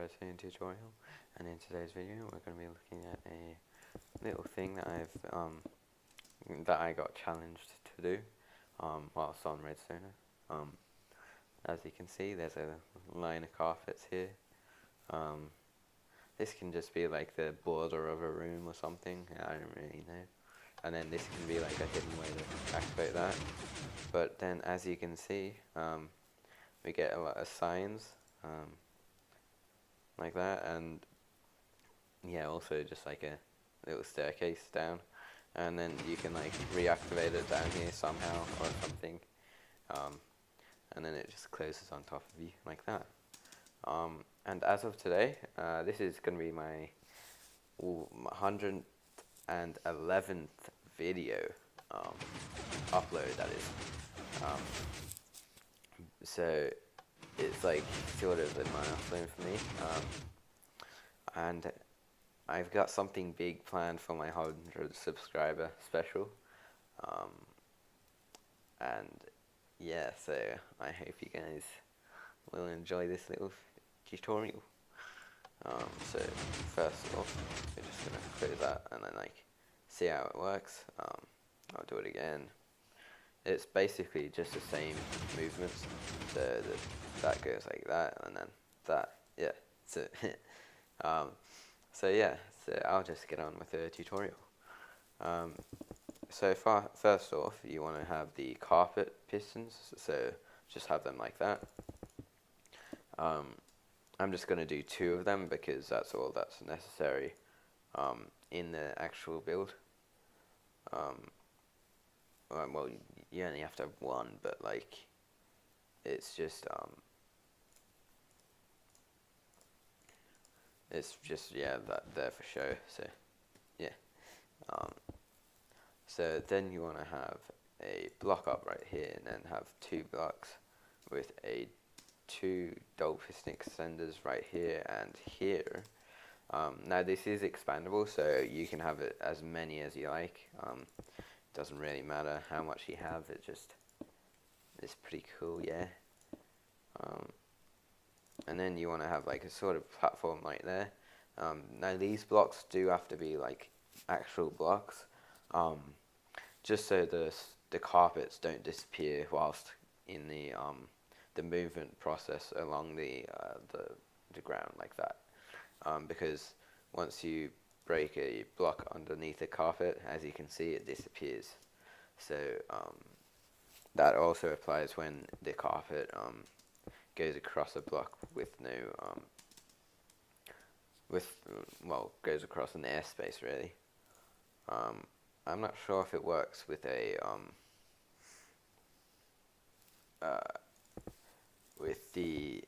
redstone tutorial, and in today's video we're going to be looking at a little thing that I got challenged to do whilst on redstone. As you can see, there's a line of carpets here. This can just be like the border of a room or something, I don't really know. And then this can be like a hidden way to activate that. But then as you can see, we get a lot of signs like that, and yeah, also just like a little staircase down, and then you can like reactivate it down here somehow or something, and then it just closes on top of you like that. And as of today, this is going to be my 111th video upload, that is. So it's like sort of a milestone for me, and I've got something big planned for my 100 subscriber special, and yeah, so I hope you guys will enjoy this little tutorial. So first off, we're just gonna close that and then like see how it works. I'll do it again. It's basically just the same movements. That goes like that, and then that. Yeah. So so yeah. So I'll just get on with the tutorial. So first off, you want to have the carpet pistons. So just have them like that. I'm just going to do 2 of them because that's all that's necessary in the actual build. Well, you only have to have 1, but like it's just yeah, that there for show. So yeah. So then you want to have a block up right here, and then have 2 blocks with 2 double piston extenders right here and here. Now this is expandable, so you can have it as many as you like. Doesn't really matter how much you have, it's pretty cool, yeah. And then you want to have like a sort of platform right there. Now these blocks do have to be like actual blocks, just so the carpets don't disappear whilst in the movement process along the ground like that, because once you break a block underneath the carpet, as you can see, it disappears. So that also applies when the carpet goes across a block with no goes across an airspace, really. I'm not sure if it works with a with the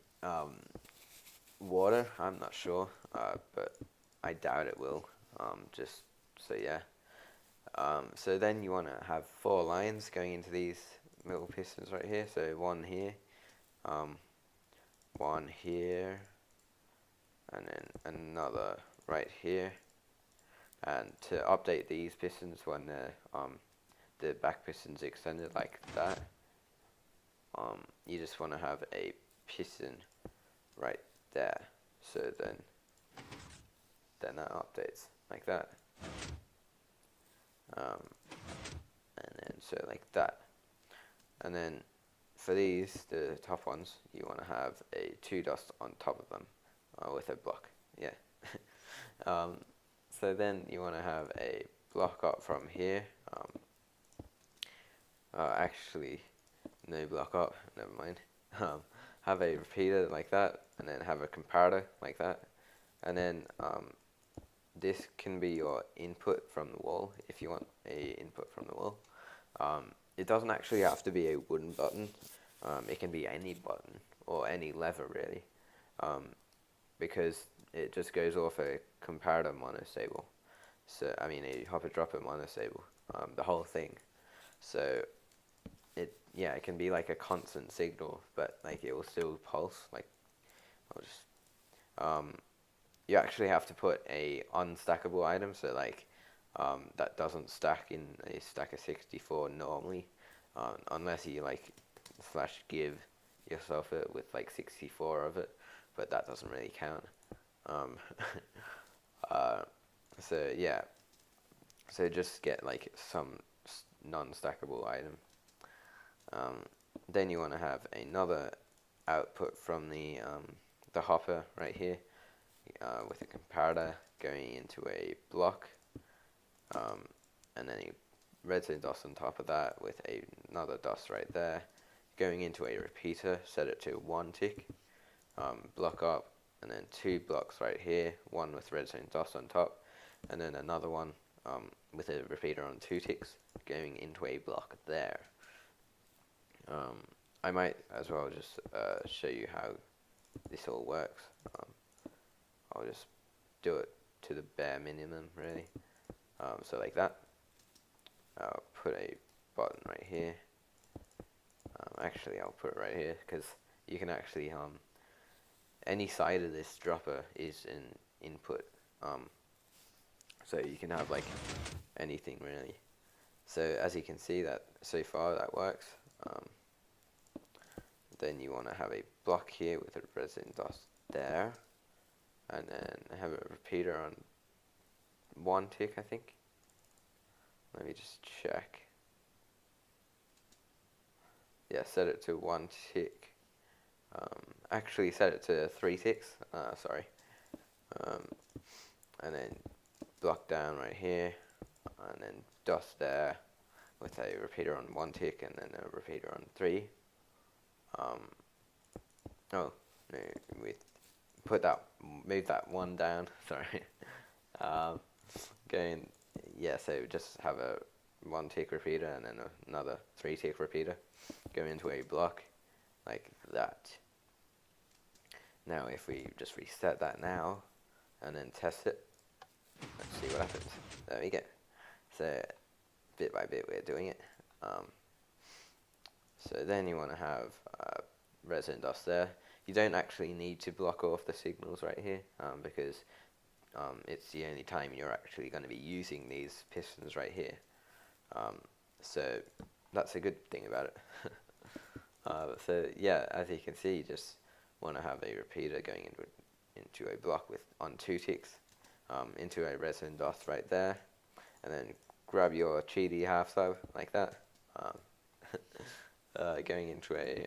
water. I'm not sure, but I doubt it will. Just so yeah. So then you want to have 4 lines going into these middle pistons right here. So 1 here, 1 here, and then another right here. And to update these pistons when the back piston's extended like that, you just want to have a piston right there. So then that updates like that, and then so like that. And then for these, the top ones, you want to have a 2 dots on top of them with a block. Yeah. So then you want to have a block up from here. Actually, no block up, never mind. Have a repeater like that, and then have a comparator like that. And then this can be your input from the wall, if you want a input from the wall. It doesn't actually have to be a wooden button. It can be any button, or any lever really, because it just goes off a comparator monostable. So I mean a hopper dropper monostable, the whole thing. So it can be like a constant signal, but like it will still pulse. Like I'll just you actually have to put a unstackable item, so like that doesn't stack in a stack of 64 normally, unless you like /give yourself it with like 64 of it, but that doesn't really count. Um, so yeah, so just get like some non-stackable item. Um, then you want to have another output from the hopper right here, with a comparator going into a block, and then a redstone dust on top of that with another dust right there, going into a repeater, set it to 1 tick, block up, and then 2 blocks right here, one with redstone dust on top, and then another one with a repeater on 2 ticks, going into a block there. I might as well just show you how this all works. I'll just do it to the bare minimum, really. So like that. I'll put a button right here. Actually, I'll put it right here because you can actually any side of this dropper is an input. So you can have like anything really. So as you can see that so far that works. Then you want to have a block here with a resin dust there, and then have a repeater on 1 tick, I think. Let me just check. Yeah, set it to 1 tick. Actually, set it to 3 ticks. Sorry. And then block down right here, and then dust there with a repeater on 1 tick, and then a repeater on 3. Oh, no, we move that one down. Sorry. Going, yeah. So just have a 1 tick repeater and then another 3 tick repeater. Go into a block like that. Now, if we just reset that now and then test it, let's see what happens. There we go. So bit by bit, we're doing it. So then you want to have resin dust there. You don't actually need to block off the signals right here, because it's the only time you're actually going to be using these pistons right here. So that's a good thing about it. So yeah, as you can see, you just want to have a repeater going into a block with on 2 ticks, into a resin dust right there, and then grab your cheaty half sub like that. Going into a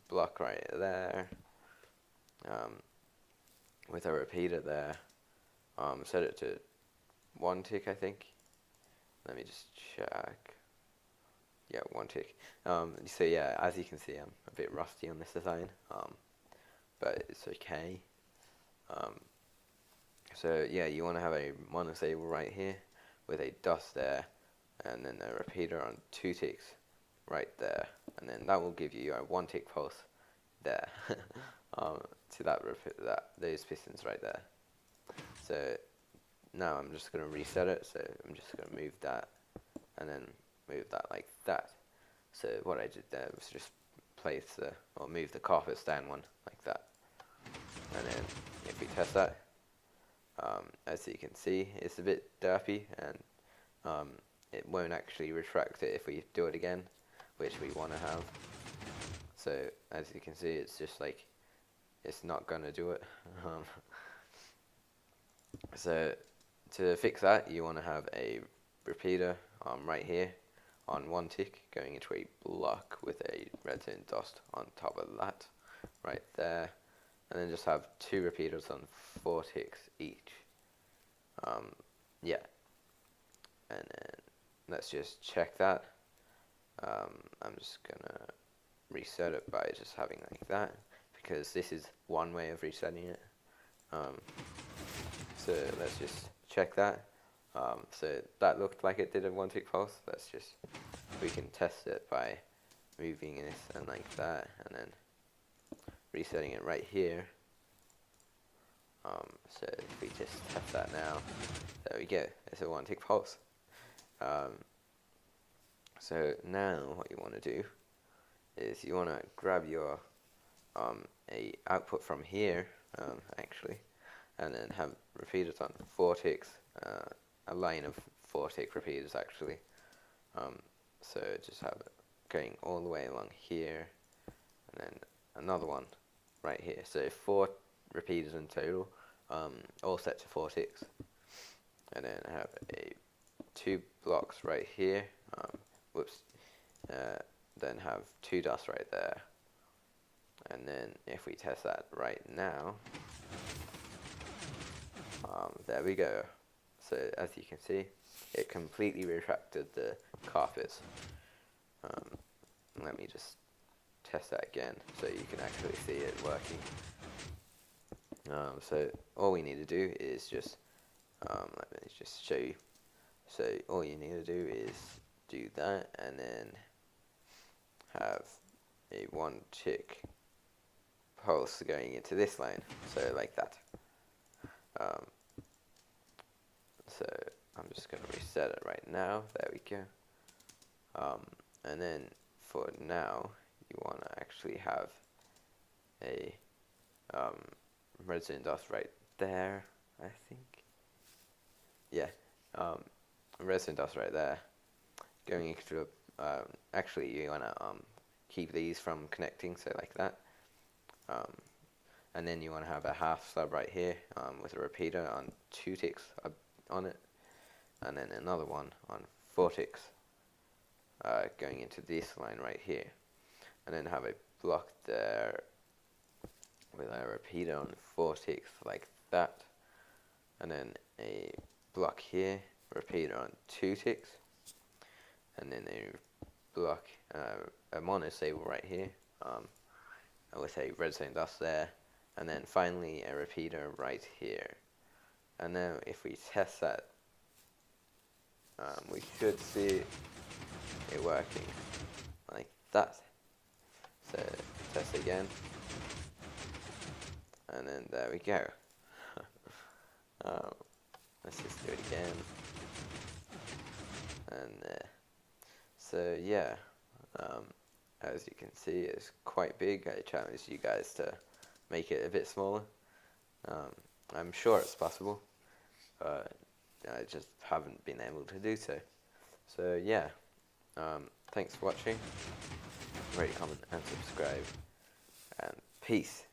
block right there, with a repeater there. Set it to 1 tick, I think. Let me just check. Yeah, 1 tick. So yeah, as you can see, I'm a bit rusty on this design, but it's okay. So yeah, you want to have a monostable right here with a dust there, and then a repeater on 2 ticks right there, and then that will give you a 1 tick pulse there to those pistons right there. So now I'm just going to reset it. So I'm just going to move that and then move that like that. So what I did there was just move the carpets down one like that. And then if we test that, as you can see, it's a bit derpy, and it won't actually retract it if we do it again, which we want to have. So as you can see, it's just like it's not gonna do it. So to fix that, you want to have a repeater right here on 1 tick going into a block with a redstone dust on top of that right there, and then just have 2 repeaters on 4 ticks each. Yeah, and then let's just check that. I'm just gonna reset it by just having like that, because this is one way of resetting it. So let's just check that. So that looked like it did a 1 tick pulse. We can test it by moving this and like that, and then resetting it right here. So if we just test that now, there we go. It's a 1 tick pulse. So now what you want to do is you want to grab your a output from here, actually, and then have repeaters on 4 ticks, a line of 4 tick repeaters actually. So just have it going all the way along here, and then another one right here. So 4 repeaters in total, all set to 4 ticks, and then have a 2 blocks right here. Whoops. Then have 2 dots right there, and then if we test that right now, there we go. So as you can see, it completely retracted the carpets. Let me just test that again so you can actually see it working. So all we need to do is just, let me just show you. So all you need to do is do that, and then have a 1 tick pulse going into this line, so like that. So I'm just going to reset it right now. There we go. And then for now, you want to actually have a redstone dust right there, I think. Yeah, redstone dust right there. Going into actually you want to keep these from connecting, so like that. And then you want to have a half slab right here with a repeater on 2 ticks on it, and then another one on 4 ticks going into this line right here, and then have a block there with a repeater on 4 ticks like that, and then a block here, repeater on 2 ticks, and then a block, a monostable right here with a redstone dust there, and then finally a repeater right here. And now if we test that, we should see it working like that. So test again, and then there we go. Let's just do it again. And so yeah, as you can see, it's quite big. I challenge you guys to make it a bit smaller. I'm sure it's possible, but I just haven't been able to do so. So yeah, thanks for watching. Rate, comment and subscribe, and peace.